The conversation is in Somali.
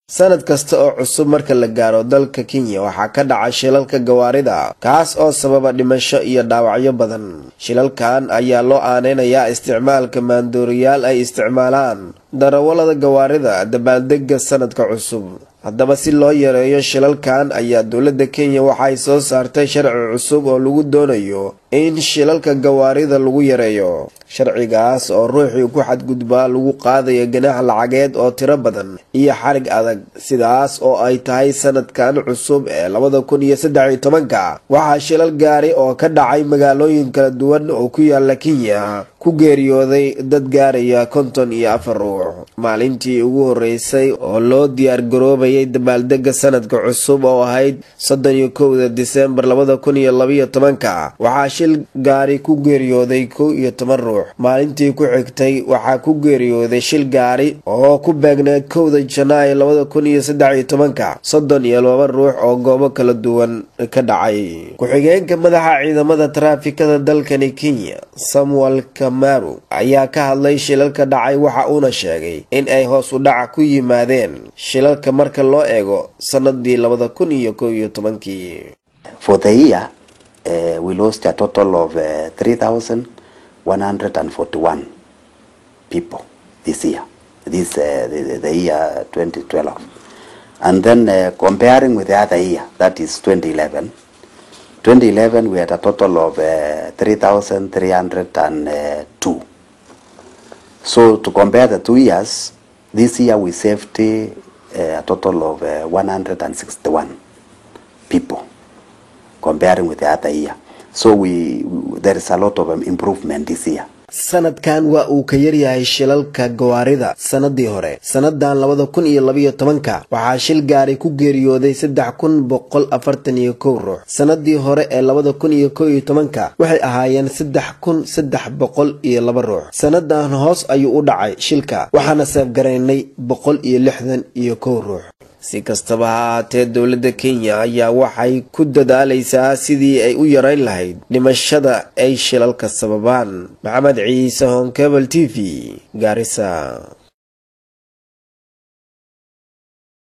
sanad kasta oo cusub marka la gaaro dalka Kenya waxaa ka dhaca shilalka gawaarida kaas oo sababa dhimasho iyo dhaawacyo badan. Shilalkan ayaa loo aaneynayaa isticmaalka maandooriyaal ay isticmaalaan darawallada gawaarida dabaaldega sanadka cusub. haddaba si loo yareeyo shilalkan ayaa dowladda Kenya waxay soo saartay sharci cusub oo lagu doonayo in shilalka gawaarida lagu yareeyo. sharcigaas oo ruuxii ku xadgudbaa lagu qaadayo ganaax lacageed oo tiro badan iyo xarig adag. sidaas oo ay tahay sanadkan cusub ee 2013 waxaa shilal gaari oo ka dhacay magaalooyin kala duwan oo ku yaala Kenya ku geeriyooday dad gaaraya 54 ruux. maalintii ugu horeysay oo loo diyaar garoobay dabaaldega sanadka cusub oo ahayd 31 Diseembar 2012 waxaa shil gaari ku geeriyooday 11 ruux. maalintii ku xigtay waxaa ku geeriyooday shil gaari oo ku beegneed 1 Janaayo 2013 32 ruux oo goobo kala duwan ka dhacay. ku-xigeenka madaxa ciidamada taraafikada dalkani Kenya Samuel Kamaru ayaa ka hadlay shilalka dhacay waxa uuna sheegay in ay hoos u dhac ku yimaadeen shilalka marka loo eego sanadii 2011. For the year, we lost a total of 3,141 people this year. This the year 2012, and then comparing with the other year, that is 2011. 2011 we had a total of 3,302. So to compare the 2 years, this year we saved a total of 161 people comparing with the other year. So there is a lot of improvement this year. sanadkan waa uu ka yaryahay shilalka gawaarida sanadii hore. sanadan 2012 waxaa shil gaari ku geeriyooday 3141 ruux. sanadii hore ee 2011 waxay ahaayeen 3302 ruux. sanadan hoos ayuu u dhacay shilka waxaana saafgareynay 161 ruux. si kastaba ha ahaatee dowladda Kenya ayaa waxay ku dadaalaysaa sidii ay u yareyn lahayd dhimashada ay shilalka sababaan. Maxamed Ciise, Hon Cable TV, Garissa.